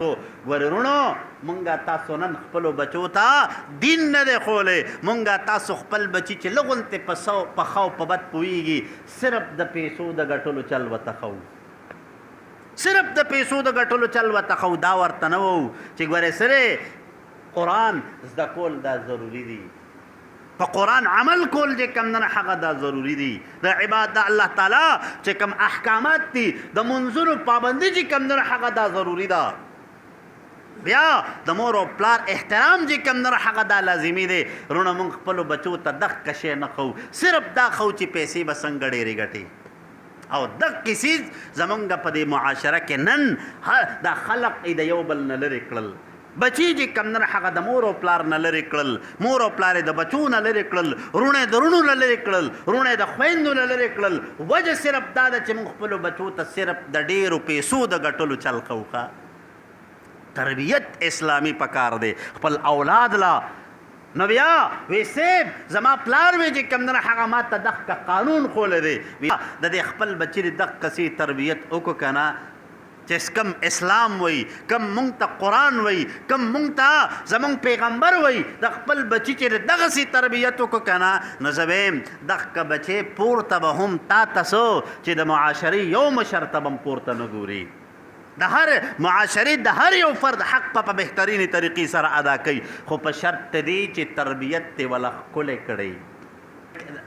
ورونو مونږه تاسو نن خپلو بچو ته دین نه دی ښولی. مونږه تاسو خپل بچي چې لغونتې په ښه او په بد پوهېږي صرف د پیسو د ګټلو چل ورته ښو، صرف د پیسو د ګټلو چل ورته ښو. دا ورته نه وو چې ګورې سره قرآن زده کول دا ضروري دي، په قرآن عمل کول چې کم نه هغه دا ضروري دي. د عبادت د الله تعالی چې کم احکامات دي د منځونو پابندي چې کم نه هغه دا ضروري ده. بیا د مور او پلار احترام چې کم نه هغه دا لازمي دی. رونه مونږ خپلو بچو ته دغه شی نه ښو، صرف دا ښو چې پیسې به څنګه ډېرې ګټي. او دغه څیز زمونږ په دې معاشره کې نن دا خلق د یو بل نه لرې کړل. بچی چې کم نه هغه د مور او پلار نه لرې کړل، مور او پلار د بچو نه لرې کړل، رونه د رونو نه لرې کړل، رونه د خویندو نه لرې کړل. وجه صرف دا ده چې موږ خپلو بچو ته صرف د ډېرو پیسو د ګټلو چل ښو. تربیت اسلامی پکار دی خپل اولاد لا. نو بیا وی سیب زما پلار وی چې کم نه هغه ما ته دغه قانون ښولی دی. د دې خپل بچي د دغسې تربیت وکړو که نه چې کم اسلام وی، کم مونږ ته قرآن وی، کم مونږ ته زمونږ پیغمبر وی، د خپل بچي چې دغسې تربیت وکړو که نه نو زه ویم دغه بچی پورته به هم تا ته چې د معاشرې یو مشر ته به هم پورته نه ګوري. د هر معاشرې د هر یو فرد حق په بهترینې طریقې سره ادا کوي، خو په شرط دی چې تربیت ته ولا ښکلی کړئ.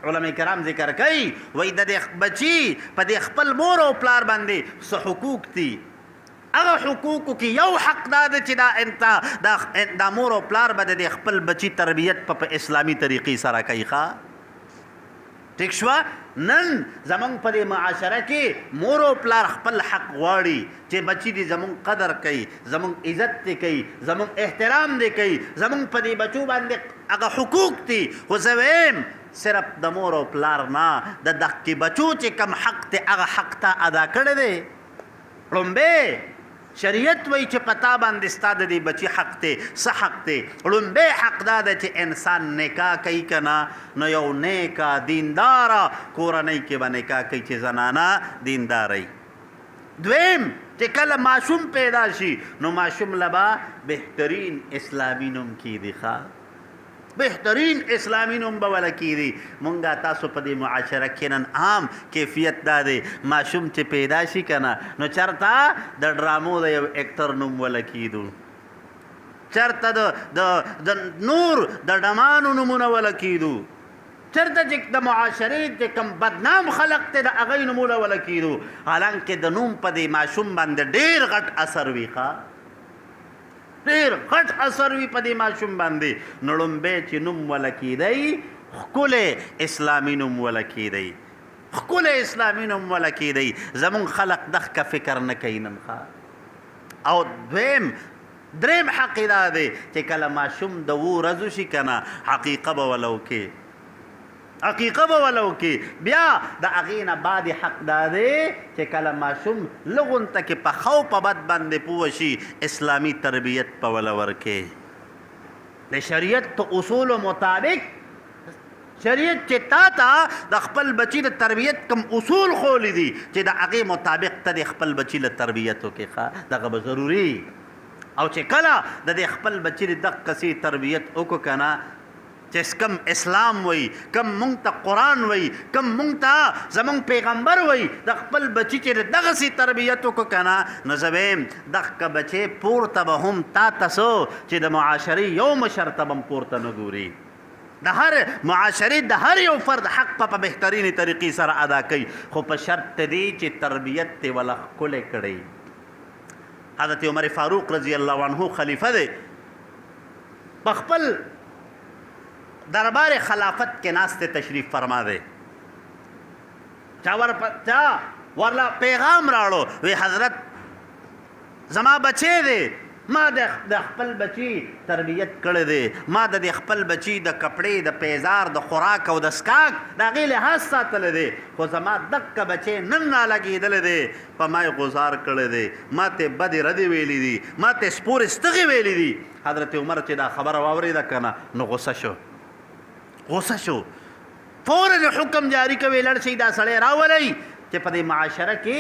علما کرام ذکر کوي وایي د دې بچي په دې خپل مور او پلار باندې څه حقوق دي. هغه حقوقو کې یو حق دا ده چې دا مور او پلار به د خپل بچي تربیت په اسلامي طریقې سره کوي. ٹھیک شوه. نن زمونږ په دې معاشره کې مور او پلار خپل حق غواړي چې بچي دې زمونږ قدر کوي، زمونږ عزت دې کوي، زمونږ احترام دې کوي، زمونږ په دې بچو باندې هغه حقوق دي. خو زه وایم صرف د مور او پلار نه د دغه بچو چې کم حق دی هغه حق ته ادا کړی دی. لومبی شریعت وایي چې په تا باندې ستا د دې بچي حق دی. څه حق دی؟ لومبی حق دا ده چې انسان نکاح کوي که نه نو یو نیکه دینداره کورنۍ کې به نکاح کوي چې زنانه دینداره. دویم چې کله ماشوم پیدا شي نو ماشوم له به بهترین اسلامي نوم کیږي. بهترین اسلامی نوم به وله کیږي. مونږه تاسو په دې معاشره کې نن عام کیفیت دا دی ماشوم چې پیدا شي که نه نو چېرته د ډرامو د یو اکټر نوم وله کیدو، چېرته د نور د ډمانو نومونه وله کیدو، چېرته چې د معاشرې چې کوم بدنام خلق دی د هغوی نومونه وله کیدو. حالانکې د نوم په دې ماشوم باندې ډېر غټ اثر وي، ډېر غټ اثر وي په دې ماشوم باندې. نو لومبی چې نوم وله کیدی ښکلی اسلامي نوم وله کیدی، ښکلی اسلامي نوم وله کیدی. زمونږ خلق دغه فکر نه کوي نن. او دریم حق دا دی چې کله ماشوم د 7 ورځو شي که نه حقیقه به وله وکړي، حقیقه به وله وکړي. بیا د هغې نه بعد حق دا دی چې کله ماشوم لغونته کې په ښه او په بد باندې پوه شي اسلامي تربیت په وله ورکړي. د شریعت په اصولو مطابق شریعت چې تا ته د خپل بچي د تربیت کوم اصول ښولی دي چې د هغې مطابق ته د خپل بچي له تربیت وکړي. دغه به ضروري. او چې کله د دې خپل بچي د دغسې تربیت وکړو که نه چې کم اسلام وی، کم مونږ ته قرآن وی، کم مونږ ته زمونږ پیغمبر وی، د خپل بچي چې دغسې تربیت وکړو که نه نو زه وایم دغه بچی پورته به هم تا ته چې د معاشرې یو مشر ته به هم پورته نه ګوري. د هر معاشرې د هر یو فرد حق په بهترینې طریقې سره ادا کوي، خو په شرط دی چې تربیت ته وله ښکلی کړئ. حضرت عمر فاروق رضی الله عنه خلیفه دی، په خپل دربار خلافت کې ناست تشریف فرما دی. چا ورله پیغام راړو وی حضرت زما بچی دی، ما د خپل بچی تربیت کړی دی، ما د خپل بچی د کپړې د پیزار د خوراک او د سکاک د هغې لحاظ ساتلی دی، خو زما دغه بچی نن رالګېدلی دی، په ما یې غزار کړی دی، ما ته بدې ردې ویلي دي، ما ته سپورې ستغې ویلي دي. حضرت عمر چې دا خبره واورېده که نه نو غصه شو. فوراً حکم جاری کوي لړ شي دا سړی راولئ چې په دې معاشره کې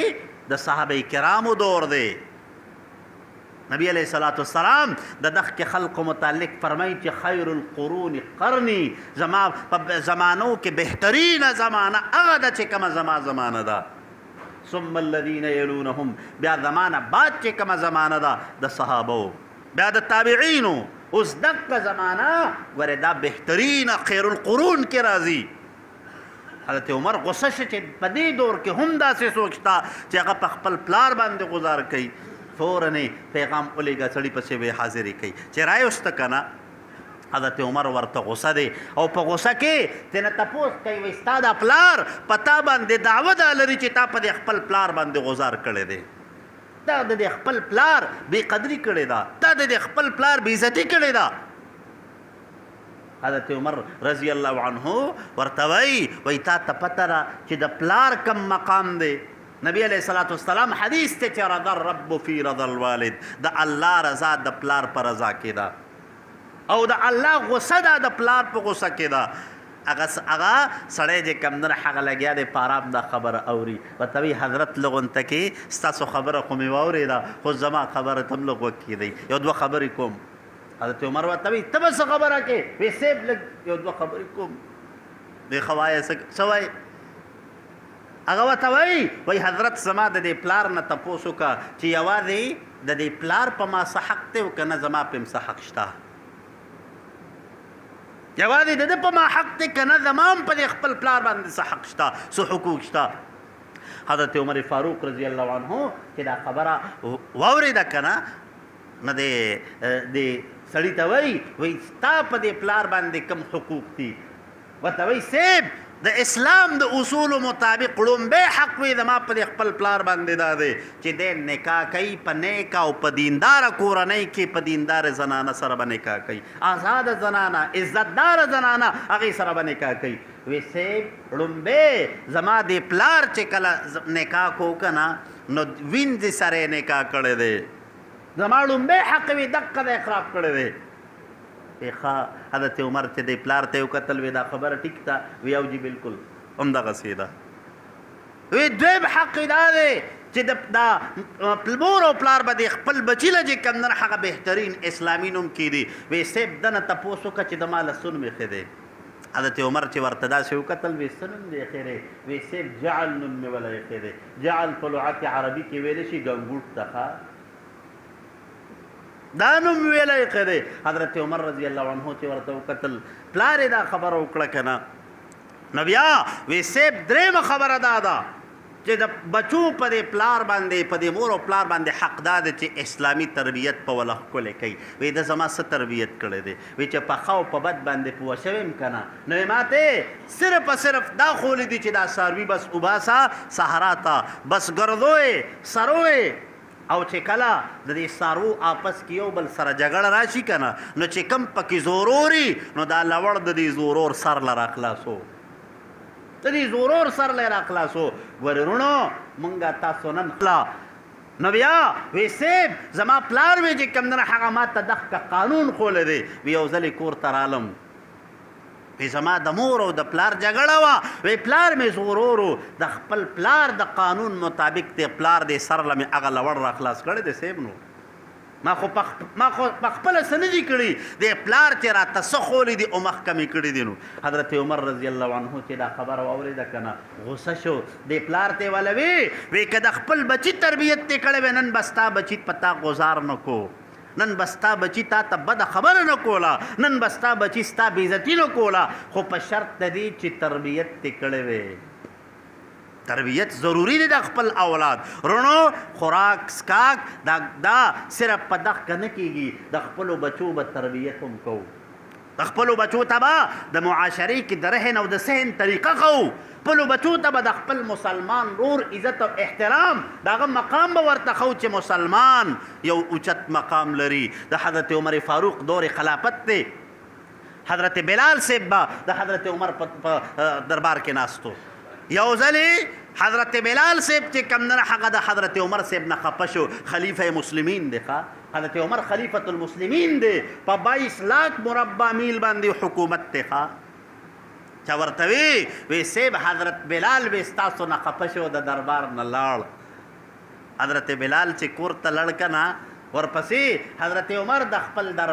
د صحابه کرامو دور دی. نبی علیہ الصلوۃ والسلام د دغ کې خلق متعلق فرمایي چې خیر القرون قرنی، زما په زمانو کې بهترینه زمانه هغه ده چې کومه زمانه ده، ثم الذین یلونهم، بیا زمانه بعد چې کومه زمانه ده د صحابو، بیا د تابعینو، اوس دغه زمانه ګوره دا بهترینه خیر القرون کې راځي. حضرت عمر غصه شو چې په دې دور کې هم داسې څوک شته چې هغه په خپل پلار باندې گزار کوي. فوراً پیغام ولېږه، سړي پسې به حاضرې کوي چې رایوسته که نه. حضرت عمر ورته غصه دی او په غصه کې ترنه تپوس کوي وایي ستا دا پلار په تا باندې دعوه دا لري چې تا په دې خپل پلار باندې غزار کړی دی، تا د دې خپل پلار بې قدري کړې ده، تا د دې خپل پلار بې عزتي کړې ده. حضرت عمر رضی الله عنه ورته وایي تا ته پته ده چې د پلار کم مقام دی. نبی علیہ الصلوۃ والسلام حدیث ته چې رضا الرب فی رضا الوالد، د الله رضا د پلار په رضا کې ده او د الله غصه ده د پلار په غصه کې ده. هغه سړی چې کمدنه هغه لګیا دی په آرام دا خبره اوري، ورته وایي حضرت لغونته کې ستاسو خبره خو مې واورېده خو زما خبره ته هم لږ وکېدی، یو دوه خبرې کوم. حضرت عمر ورته وایي ته به څه خبره کې؟ وایي صاحب لږ یو دوه خبرې کوم. دی ښه وایه څه وایي؟ هغه ورته وایي حضرت زما د دې پلار نه تپوس وکړه چې یوازې د دې پلار په ما څه حق دی او که نه زما په م څه حق شته، یوازې د ده په ما حق دی که نه زما هم په دې خپل پلار باندې څه حق شته، څه حقوق شته. حضرت عمر فاروق رضی الله عنه چې دا خبره واورېده که نه نو د سړي ته وایي ستا په دې پلار باندې کوم حقوق دي؟ ورته وایي صاحب د اسلام د اصولو مطابق لومبی حق وي زما په دې خپل پلار باندې دا دی چې دی نکاح کوي په نیکه او په دینداره کورنۍ کې، په دینداره زنانه سره به نکاح کوي، آزاده زنانه عزتداره زنانه هغې سره به نکاح کوي. وی صاحب لومبی زما د پلار چې کله نکاح کو که نه نو وینځې سره یې نکاح کړی دی، زما لومبی حق وي دقه د اخراف کړی دی. حضرت عمر چې دی پلار ته یې وکتل وی دا خبره ټیک ده؟ وی او جی بالکل همدغسې ده. وی دویم حق دا دی چې دا مور او پلار به د خپل بچي له چې کوم نه هغه بهترین اسلامي نوم کېدي. وی صاحب ده نه تپوس وکړه چې د ما له سون مې ښه دی. حضرت عمر چې ورته داسې وکتل وی څه نوم دی ښه دی؟ وی صاحب جعل نوم مې ولی ښه دی. جعل په لغت عربي کې ویلی شي ګنګوټ ته دا نوم ویلی ښه دی. حضرت عمر رضی الله عنه چې ورته وکتل پلار یې دا خبره وکړه که نه نو بیا وی صاحب درېیمه خبره دا ده چې د بچو په دې پلار باندې په دې مور او پلار باندې حق دا دی چې اسلامي تربیت په وله ښکلی کوي. وی د زما څه تربیت کړی دی؟ وی چې په ښه او په بد باندې پوه شوی یم که نه نو یې ماته صرف او صرف دا ښولی دي چې دا څاروي بس وباسه صحرا ته، بس ګردوی سروی، او چې کله د دې څارو آپس کې یو بل سره جګړه راشي که نه نو چې کم پکې زوروري نو دا لوړ د دې زورور سر له راخلاصو، د دې زورور سر له راخلاصو. ګورې وروڼو مونږ تاسو نن نو بیا وی صاحب زما پلار وی چې کوم نه هغه ما ته دغه قانون ښولی دی. وی یو ځلې کور ته رالم وی زما د مور او د پلار جګړه وه، وی پلار مې زورورو د خپل پلار د قانون مطابق د پلار د سر له مې هغه لوړ را خلاص کړی دی. صاحب نو ما خو په خپله څه نه دي کړي، د پلار چې راته څه ښولی دي او مخکې مې کړي دي. نو حضرت عمر رضی الله عنه چې دا خبره واورېده که نه غصه شو، د پلار ته یې وی که د خپل بچي تربیت دې کړی وی نن به ستا بچي په تا گزار نه کو، نن بستا بچی تا ته بده خبره نه کوله، نن بستا بچی ستا بېعزتي نه کوله، خو په شرط د دې چې تربیت دې کړی وی. تربیت ضروری دی د خپل اولاد. رونو خوراک سکاک دا صرف په دغه نه کېږي، د خپلو بچو به تربیت هم کوو، د خپلو بچو ته به د معاشرې کې د رهن او د صحن طریقه ښوو، خپلو بچو ته به د خپل مسلمان رور عزت او احترام د هغه مقام به ورته ښوو چې مسلمان یو اوچت مقام لري. د حضرت عمر فاروق دور خلافت دی، حضرت بلال صاحب به د حضرت عمر په دربار کې ناستو. یو ځلې حضرت بلال صاحب چې کوم نه هغه د حضرت عمر صاحب نه خفه شو، خلیفه مسلمین دی، حضرت عمر خلیفۃ المسلمین دی، په 22 لاکھ مربع میل باندې حکومت دی. چا ورته وی صاحب حضرت بلال به ستاسو نه خفه شو د دربار نه لاړ. حضرت بلال چې کور ته لړ که نه ورپسې حضرت عمر د خپل در